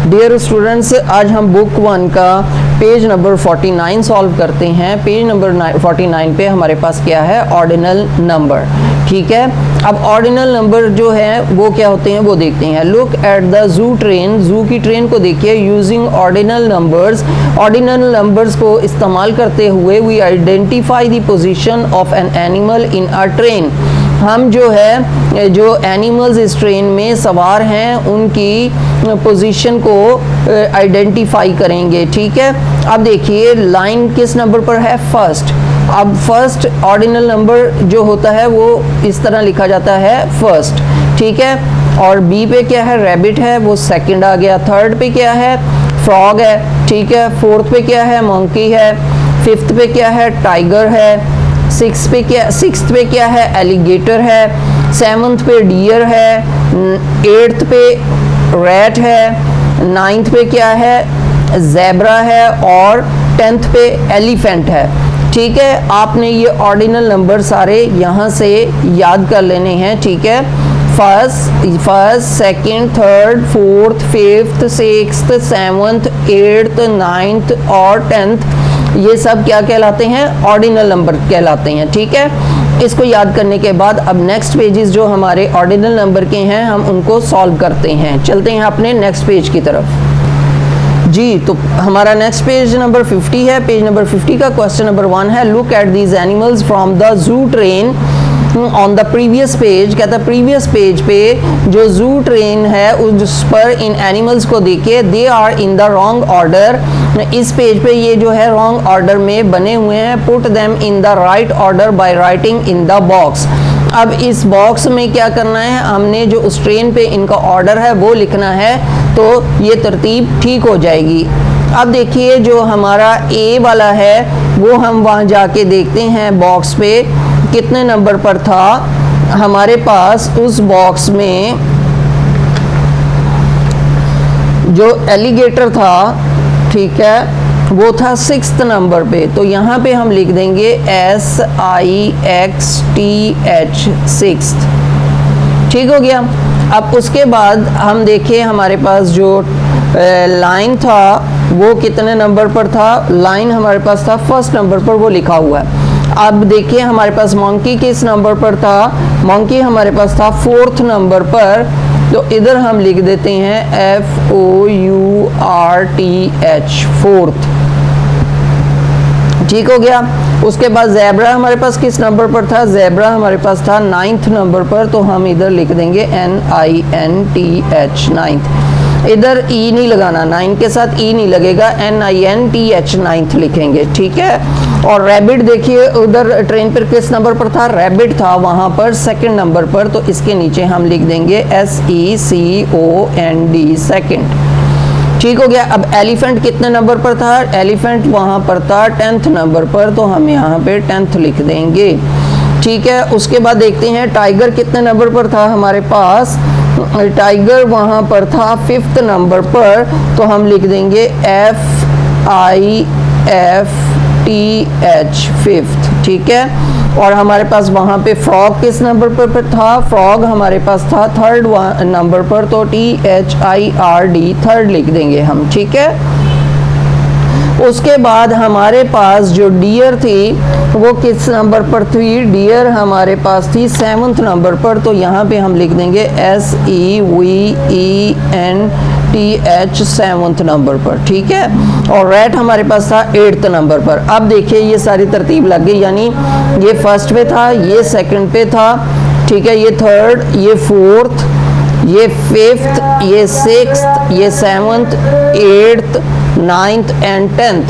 Dear students, आज हम book 1 का पेज नंबर 49 सॉल्व करते हैं। पेज नंबर 49 पे हमारे पास क्या है, ऑर्डिनल नंबर। ठीक है, अब ऑर्डिनल नंबर जो है वो क्या होते हैं वो देखते हैं। Look at the zoo train, zoo की ट्रेन को देखिए। Using ordinal numbers, ordinal numbers को इस्तेमाल करते हुए we identify the position of an animal in a train. हम जो है जो एनिमल्स इस ट्रेन में सवार हैं उनकी पोजीशन को आइडेंटिफाई करेंगे। ठीक है, अब देखिए लाइन किस नंबर पर है, फर्स्ट। अब फर्स्ट ऑर्डिनल नंबर जो होता है वो इस तरह लिखा जाता है, फर्स्ट। ठीक है, और बी पे क्या है, रैबिट है, वो सेकंड आ गया। थर्ड पे क्या है, फ्रॉग है। ठीक है, फोर्थ पे क्या है, मंकी है। फिफ्थ पे क्या है, टाइगर है। सिक्स्थ पे क्या है, एलिगेटर है। सेवंथ पे डियर है। एट्थ पे रैट है। नाइन्थ पे क्या है, ज़ेब्रा है। और 10th पे एलिफेंट है। ठीक है, आपने ये ऑर्डिनल नंबर सारे यहाँ से याद कर लेने हैं। ठीक है, first, second, third, fourth, fifth, sixth, seventh, eighth, ninth और 10th, ये सब क्या कहलाते हैं, ऑर्डिनल नंबर कहलाते हैं। ठीक है, इसको याद करने के बाद अब नेक्स्ट पेजेस जो हमारे ऑर्डिनल नंबर के हैं हम उनको सॉल्व करते हैं। चलते हैं अपने नेक्स्ट पेज की तरफ जी। तो हमारा नेक्स्ट पेज नंबर 50 है। पेज नंबर 50 का क्वेश्चन नंबर 1 है, look at these animals from the zoo train on the previous page. कहता है प्रीवियस पेज पे जो जू ट्रेन है उस पर इन एनिमल्स को देखिए, they are in the wrong order. इस पेज पे ये जो है रॉन्ग ऑर्डर में बने हुए हैं। Put them in the right order by writing in the box. अब इस बॉक्स में क्या करना है, हमने जो उस ट्रेन पे इनका ऑर्डर है वो लिखना है, तो ये तरतीब ठीक हो जाएगी। अब देखिए जो हमारा ए वाला है वो हम वहाँ जाके देखते हैं बॉक्स पे कितने नंबर पर था। हमारे पास उस बॉक्स में जो एलिगेटर था, ठीक है, वो था 6th नंबर पे। तो यहाँ पे हम लिख देंगे SIXTH 6th। ठीक हो गया। अब उसके बाद हम देखें हमारे पास जो लाइन था वो कितने नंबर पर था। लाइन हमारे पास था 1st नंबर पर, वो लिखा हुआ है। अब देखिए हमारे पास मंकी किस नंबर पर था, मंकी हमारे पास था 4th नंबर पर। तो इधर हम लिख देते हैं FOURTH 4th। ठीक हो गया। उसके बाद ज़ेब्रा हमारे पास किस नंबर पर था, ज़ेब्रा हमारे पास था 9th नंबर पर। तो हम इधर लिख देंगे NINTH 9th। इधर ई नहीं लगाना, 9 के साथ ई नहीं लगेगा, NINTH 9th लिखेंगे। ठीक है, और रैबिट देखिए उधर ट्रेन पर किस नंबर पर था, रैबिट था वहाँ पर 2nd नंबर पर। तो इसके नीचे हम लिख देंगे SECOND 2nd। ठीक हो गया। अब एलिफेंट कितने नंबर पर था, एलिफेंट वहाँ पर था 10th नंबर पर। तो हम यहाँ पे 10th लिख देंगे। ठीक है, उसके बाद देखते हैं टाइगर कितने नंबर पर था हमारे पास, टाइगर वहाँ पर था 5th नंबर पर। तो हम लिख देंगे FIFTH 5th। ठीक है, और हमारे पास वहाँ पे फ्रॉग किस नंबर पर था, फ्रॉग हमारे पास था 3rd नंबर पर। तो THIRD 3rd लिख देंगे हम। ठीक है, उसके बाद हमारे पास जो डियर थी वो किस नंबर पर थी, डियर हमारे पास थी 7th नंबर पर। तो यहाँ पे हम लिख देंगे SEVENTH 7th नंबर पर। ठीक है, और रैट हमारे पास था 8th नंबर पर। अब देखिए ये सारी तरतीब लग गई, यानी ये 1st पे था, ये 2nd पे था। ठीक है, ये 3rd, ये 4th, ये 5th, ये 6th, ये 7th, 8th, 9th and 10th।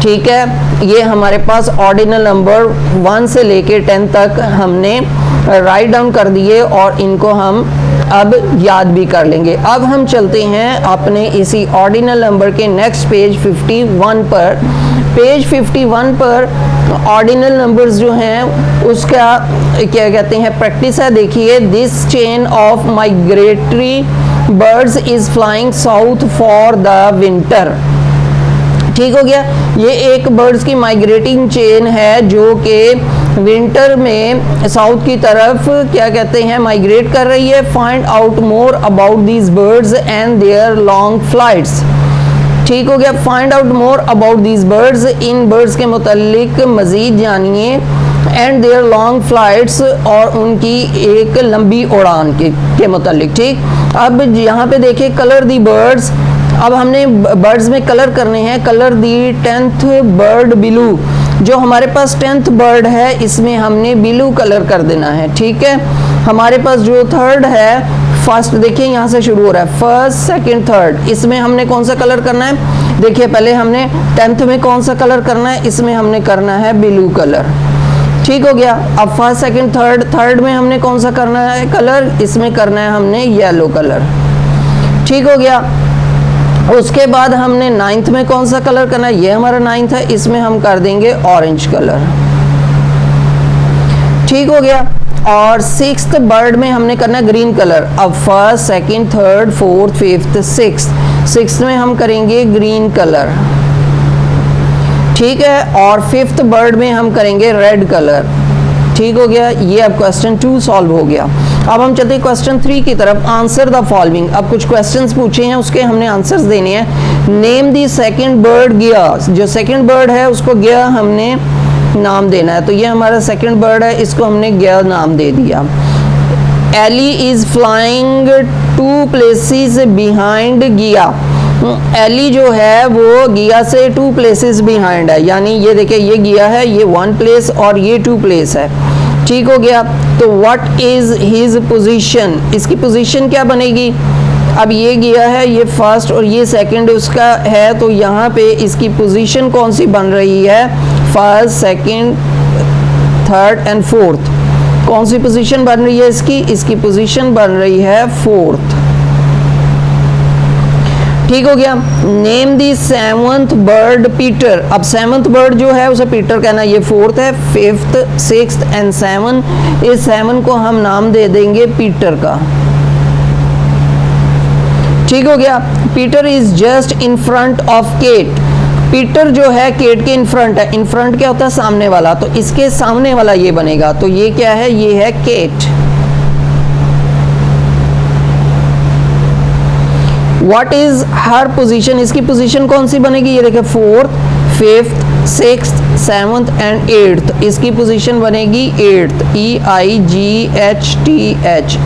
ठीक है, ये हमारे पास ऑर्डिनल नंबर 1 से लेके 10 तक हमने राइट डाउन कर दिए और इनको हम अब याद भी कर लेंगे। अब हम चलते हैं अपने इसी ऑर्डिनल नंबर के नेक्स्ट पेज 51 पर। पेज 51 पर ऑर्डिनल नंबर्स जो हैं उसका क्या कहते हैं, प्रैक्टिस है। देखिए, this chain of migratory birds is flying south for the winter. ठीक हो गया, ये एक बर्ड्स की माइग्रेटिंग चेन है जो कि विंटर में साउथ की तरफ क्या कहते हैं माइग्रेट कर रही है। Find out more about these birds and their long flights. ठीक हो गया। Find out more about these birds, इन बर्ड्स के मुतालिक मजीद जानिए, एंड देयर लॉन्ग फ्लाइट्स, और उनकी एक लंबी उड़ान के मुतालिक। ठीक। अब यहाँ पे देखिए कलर दी बर्ड्स। अब हमने बर्ड्स में कलर करने हैं। कलर दी 10th बर्ड ब्लू। जो हमारे पास 10th बर्ड है इसमें हमने ब्लू कलर कर देना है। ठीक है। हमारे पास जो 3rd है, फर्स्ट देखिए यहाँ से शुरू हो रहा है, 1st, 2nd, 3rd, इसमें हमने कौन सा कलर करना है? देखिए पहले हमने 10th में कौन सा कलर करना है, इसमें हमने करना है ब्लू कलर। ठीक हो गया। अब 1st, 2nd, 3rd, 3rd में हमने कौन सा करना है कलर, इसमें करना है हमने येलो कलर। ठीक हो गया। उसके बाद हमने 9th में कौन सा कलर करना है, ये हमारा 9th है, इसमें हम कर देंगे ऑरेंज कलर। ठीक हो गया। और 6th बर्ड में हमने करना है ग्रीन कलर। अब 1st, 2nd, 3rd, 4th, 5th, 6th में हम करेंगे ग्रीन कलर। ठीक है। और 5th बर्ड में हम करेंगे रेड कलर। ठीक हो गया। ये अब क्वेश्चन 2 सॉल्व हो गया। अब हम चलते हैं क्वेश्चन 3 की तरफ। Answer the following. अब कुछ क्वेश्चंस पूछे हैं, उसके हमने आंसर्स देने हैं। नेम दी सेकंड बर्ड गिया। जो सेकंड बर्ड है उसको गिया हमने नाम देना है। तो ये हमारा सेकंड बर्ड है, इसको हमने गिया नाम दे दिया। Ellie is flying 2 places behind Gia. Ellie जो है वो गिया से 2 प्लेसेस बिहाइंड है, यानी ये देखिए ये गिया है, ये 1 प्लेस और ये 2 प्लेस है। ठीक हो गया। तो व्हाट इज हिज पोजीशन, इसकी पोजीशन क्या बनेगी? अब ये गिया है, ये फर्स्ट और ये सेकंड उसका है, तो यहाँ पे इसकी पोजीशन कौन सी बन रही है? 1st, 2nd, 3rd and 4th। कौन सी पोजीशन बन रही है इसकी? इसकी पोजीशन बन रही है 4th। ठीक हो गया। Name the 7th bird Peter. अब 7th बर्ड जो है उसे पीटर कहना, ये 4th है, 5th, 6th एंड 7। इस 7 को हम नाम दे देंगे पीटर का। ठीक हो गया। Peter is just in front of Kate. Peter जो है केट के इन फ्रंट है। इन फ्रंट क्या होता है? सामने वाला। तो इसके सामने वाला ये बनेगा, तो ये क्या है? ये है Kate. What is her position? इसकी पोजीशन कौन सी बनेगी? ये देखिए 4th, 5th, 6th, 7th and 8th। इसकी पोजीशन बनेगी 8th, EIGHTH,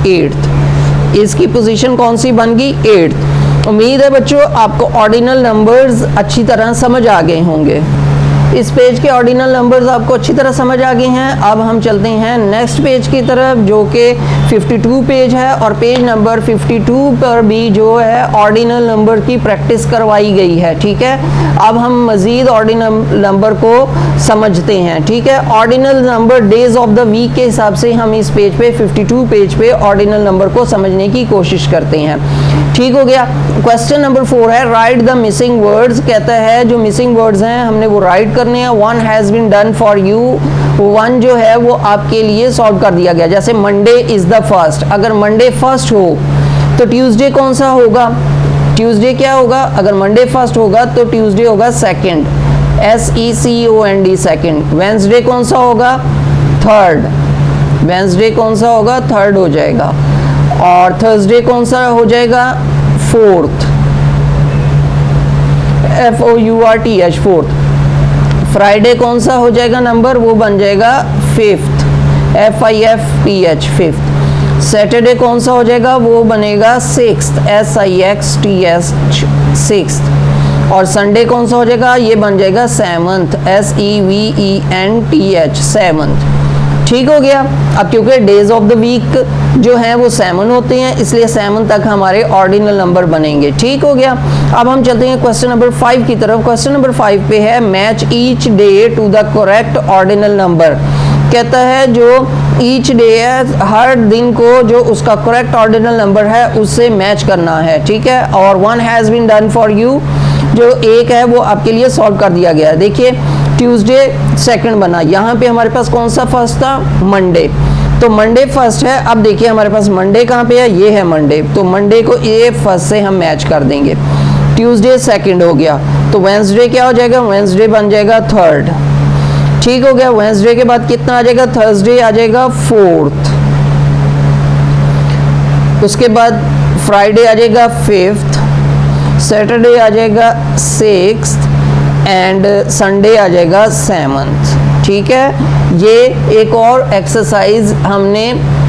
8th। इसकी पोजीशन कौन सी बन गई? 8th। उम्मीद है बच्चों आपको ऑर्डिनल नंबर्स अच्छी तरह समझ आ गए होंगे। इस पेज के ऑर्डिनल नंबर्स आपको अच्छी तरह समझ आ गए हैं। अब हम चलते हैं नेक्स्ट पेज की तरफ, जो कि 52 पेज है, और पेज नंबर 52 पर भी जो है ऑर्डिनल नंबर की प्रैक्टिस करवाई गई है। ठीक है। अब हम मजीद ऑर्डिनल नंबर को समझते हैं। ठीक है। Ordinal number days of the week के हिसाब से हम इस पेज पे 52 पेज पे ऑर्डिनल नंबर को समझने की कोशिश करते हैं। ठीक हो गया। क्वेश्चन नंबर 4 है राइट द मिसिंग वर्ड्स। कहता है जो मिसिंग वर्ड्स हैं हमने वो राइट करने हैं। 1 has been done for you. 1 जो है वो आपके लिए सॉल्व कर दिया गया। जैसे मंडे इज द फर्स्ट, अगर मंडे फर्स्ट हो तो ट्यूसडे कौन सा होगा? ट्यूसडे क्या होगा? अगर मंडे फर्स्ट होगा तो ट्यूसडे होगा सेकंड, SECOND, सेकंड। वेंसडे कौन सा होगा? थर्ड। वेंसडे कौन सा होगा? थर्ड हो जाएगा। और थर्सडे कौन सा हो जाएगा? Fourth, FOURTH, fourth. फ्राइडे कौन सा हो जाएगा नंबर? वो बन जाएगा 5th, FIFTH, 5th। सैटरडे कौन सा हो जाएगा? वो बनेगा 6th, SIXTH, 6th। और संडे कौन सा हो जाएगा? ये बन जाएगा 7th, SEVENTH, 7th। ठीक हो गया। अब क्योंकि डेज ऑफ द वीक जो हैं वो 7 होते हैं, इसलिए 7 तक हमारे ऑर्डिनल नंबर बनेंगे। ठीक हो गया। अब हम चलते हैं क्वेश्चन नंबर 5 की तरफ। क्वेश्चन नंबर 5 पे है match each day to the correct ordinal number. कहता है जो ईच डे है, हर दिन को जो उसका करेक्ट ऑर्डिनल नंबर है उससे मैच करना है। ठीक है। और 1 has been done for you, जो 1 है वो आपके लिए सॉल्व कर दिया गया है। देखिए ट्यूसडे सेकंड बना, यहाँ पे हमारे पास कौन सा फर्स्ट था? मंडे। तो मंडे फर्स्ट है। अब देखिए हमारे पास मंडे कहाँ पे है? ये है मंडे। तो मंडे को ये फर्स्ट से हम मैच कर देंगे। ट्यूसडे सेकंड हो गया, तो वेंसडे क्या हो जाएगा? वेंसडे बन जाएगा थर्ड। ठीक हो गया। वेडनेसडे के बाद कितना आ जाएगा, थर्सडे आ जाएगा 4th, उसके बाद फ्राइडे आ जाएगा 5th, सैटरडे आ जाएगा 6th एंड संडे आ जाएगा 7th। ठीक है, ये एक और एक्सरसाइज हमने,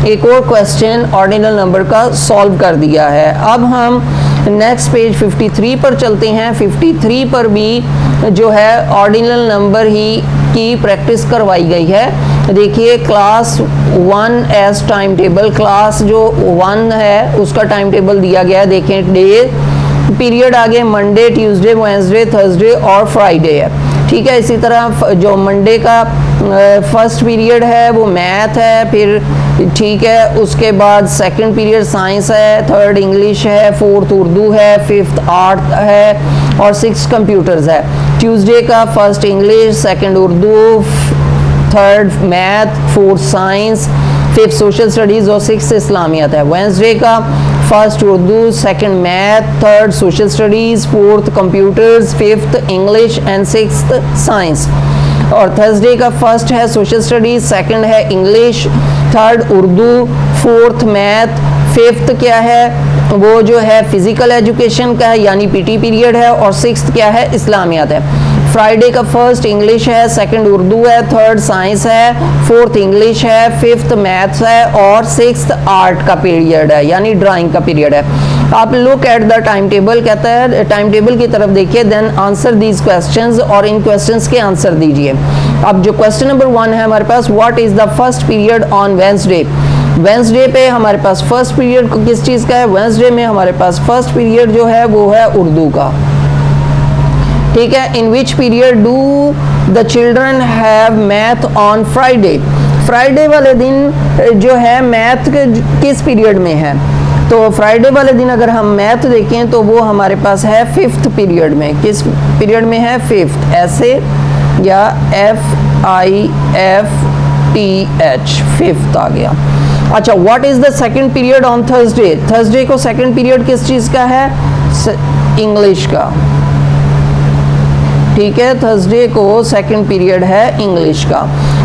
एक और क्वेश्चन ऑर्डिनल नंबर का सॉल्व कर दिया है। अब हम नेक्स्ट पेज 53 पर चलते हैं। 53 पर भी जो है ऑर्डिनल नंबर ही की प्रैक्टिस करवाई गई है। देखिए class 1 as timetable, class जो 1 है उसका टाइम टेबल दिया गया है। देखें डे पीरियड आगे मंडे, ट्यूसडे, वेडनेसडे, थर्सडे और फ्राइडे है। ठीक है, इसी तरह जो मंडे का फर्स्ट पीरियड है वो मैथ है, फिर ठीक है उसके बाद सेकंड पीरियड साइंस है, थर्ड इंग्लिश है, फोर्थ उर्दू है, फिफ्थ आर्ट है और सिक्स्थ कंप्यूटर्स है। ट्यूसडे का first English, second Urdu, third math, fourth science, fifth social studies और सिक्स्थ इस्लामियत है। वेडनेसडे का first Urdu, second math, third social studies, fourth computers, fifth English and sixth science. और Thursday का first है सोशल स्टडीज़, सेकंड है English, third Urdu, fourth math, fifth क्या है वो जो है फिजिकल एजुकेशन का है यानी पीटी पीरियड है और सिक्स्थ क्या है इस्लामियत है। फ्राइडे का फर्स्ट इंग्लिश है, सेकंड उर्दू है, थर्ड साइंस है, फोर्थ इंग्लिश है, फिफ्थ मैथ्स है और सिक्स्थ आर्ट का पीरियड है यानी ड्राइंग का पीरियड है। आप look at the time table, कहता है टाइम टेबल की तरफ देखिए, देन आंसर दीज क्वेश्चंस और इन क्वेश्चंस के आंसर दीजिए। अब जो क्वेश्चन नंबर 1 है हमारे पास, what is the first period on Wednesday. Wednesday पे हमारे पास फर्स्ट पीरियड किस चीज़ का है, वेडनेसडे में हमारे पास फर्स्ट पीरियड जो है वो है उर्दू का। ठीक है, in which period do the children have math on Friday. Friday वाले दिन जो है मैथ किस पीरियड में है, तो फ्राइडे वाले दिन अगर हम मैथ देखें तो वो हमारे पास है फिफ्थ पीरियड में। किस पीरियड में है, फिफ्थ, ऐसे या FIFTH, फिफ्थ आ गया। अच्छा, what is the second period on Thursday. Thursday को सेकंड पीरियड किस चीज़ का है, इंग्लिश का। ठीक है, थर्सडे को सेकंड पीरियड है इंग्लिश का।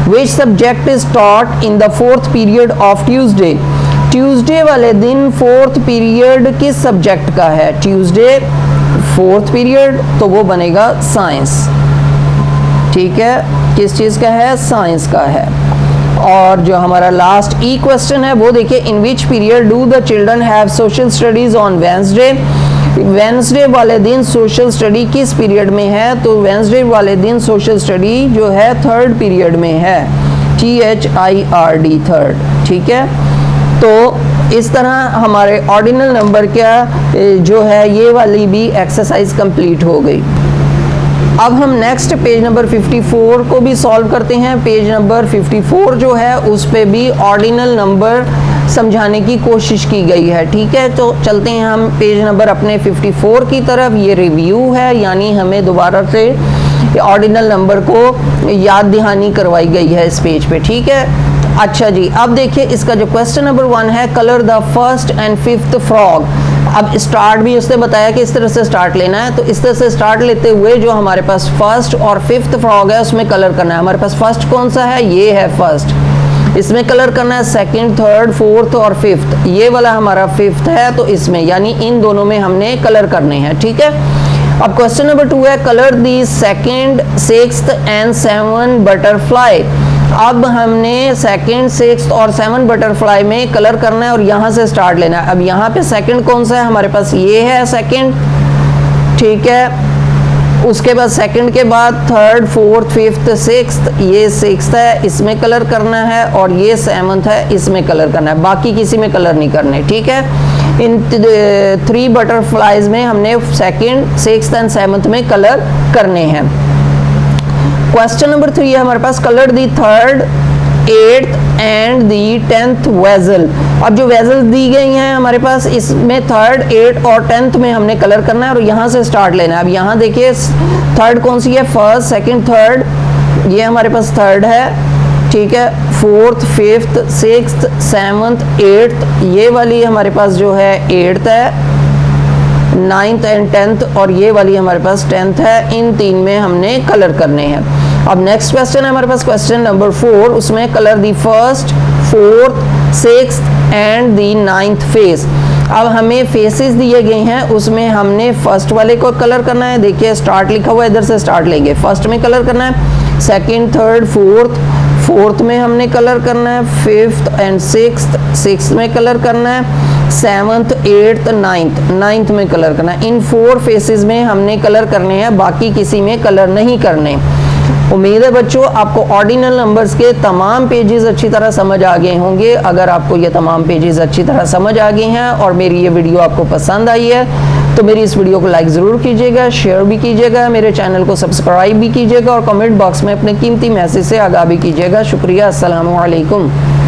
Which subject is taught in the fourth period of Tuesday. Tuesday वाले दिन फोर्थ पीरियड किस सब्जेक्ट का है, ट्यूसडे फोर्थ पीरियड तो वो बनेगा साइंस। ठीक है, किस चीज़ का है, साइंस का है। और जो हमारा लास्ट ई क्वेश्चन है वो देखिए, in which period do the children have social studies on Wednesday. Wednesday वाले दिन सोशल स्टडी किस पीरियड में है, तो वेडनेसडे वाले दिन सोशल स्टडी जो है थर्ड पीरियड में है, THIRD, थर्ड। ठीक है, तो इस तरह हमारे ऑर्डिनल नंबर का जो है ये वाली भी एक्सरसाइज कंप्लीट हो गई। अब हम नेक्स्ट पेज नंबर 54 को भी सॉल्व करते हैं। पेज नंबर 54 जो है उस पे भी ऑर्डिनल नंबर समझाने की कोशिश की गई है। ठीक है, तो चलते हैं हम पेज नंबर अपने 54 की तरफ। ये रिव्यू है यानी हमें दोबारा से ऑर्डिनल नंबर को याद दहानी करवाई गई है इस पेज पे। ठीक है, अच्छा जी, अब देखिए इसका जो क्वेश्चन नंबर 1 है, colour the first and fifth frog. अब स्टार्ट भी उसने बताया कि इस तरह से स्टार्ट लेना है, तो इस तरह से स्टार्ट लेते हुए जो हमारे पास फर्स्ट और फिफ्थ फ्रॉग है उसमें कलर करना है। हमारे पास फर्स्ट कौन सा है, ये है फर्स्ट, इसमें कलर करना है। सेकंड, थर्ड, फोर्थ और फिफ्थ, ये वाला हमारा फिफ्थ है तो इसमें यानी इन दोनों में हमने कलर करने हैं। ठीक है, अब क्वेश्चन नंबर 2 है, colour the second, sixth and 7 butterfly. अब हमने सेकंड, सिक्स्थ और 7 बटरफ्लाई में कलर करना है और यहाँ से स्टार्ट लेना है। अब यहाँ पे सेकंड कौन सा है, हमारे पास ये है सेकंड। ठीक है, उसके बाद सेकंड के बाद थर्ड, फोर्थ, फिफ्थ, सिक्स्थ, ये सिक्स्थ है, इसमें कलर करना है और ये 7th है, इसमें कलर करना है, बाकी किसी में कलर नहीं करने। ठीक है, इन 3 बटरफ्लाइज में हमने सेकंड, सिक्स्थ एंड 7th में कलर करने हैं। क्वेश्चन नंबर 3 है हमारे पास, colour the third, 8th and the 10th vessel. अब जो वेजल दी गई हैं हमारे पास, इसमें थर्ड, 8 और 10th में हमने कलर करना है और यहाँ से स्टार्ट लेना है। अब यहाँ देखिए थर्ड कौन सी है, फर्स्ट, सेकंड, थर्ड, ये हमारे पास थर्ड है। ठीक है, fourth, fifth, sixth, 7th, 8th, ये वाली हमारे पास जो है 8th है, 9th एंड 10th और ये वाली हमारे पास 10th है। इन 3 में हमने कलर करने हैं। अब नेक्स्ट क्वेश्चन है हमारे पास क्वेश्चन नंबर 4, उसमें colour the first, fourth, sixth and the 9th face. अब हमें फेसेस दिए गए हैं, उसमें हमने फर्स्ट वाले को कलर करना है। देखिए स्टार्ट लिखा हुआ है, इधर से स्टार्ट लेंगे, फर्स्ट में कलर करना है, सेकंड, थर्ड, फोर्थ में हमने कलर करना है, फिफ्थ एंड सिक्स्थ में कलर करना है, सेवंथ, एट्थ, नाइन्थ में कलर करना है। इन 4 फेसेस में हमने कलर करने हैं, बाकी किसी में कलर नहीं करने। उम्मीद है बच्चों आपको ऑर्डिनल नंबर्स के तमाम पेजेस अच्छी तरह समझ आ गए होंगे। अगर आपको ये तमाम पेजेस अच्छी तरह समझ आ गए हैं और मेरी ये वीडियो आपको पसंद आई है तो मेरी इस वीडियो को लाइक ज़रूर कीजिएगा, शेयर भी कीजिएगा, मेरे चैनल को सब्सक्राइब भी कीजिएगा और कमेंट बॉक्स में अपने कीमती मैसेज से आगाह भी कीजिएगा। शुक्रिया, अस्सलामु अलैकुम।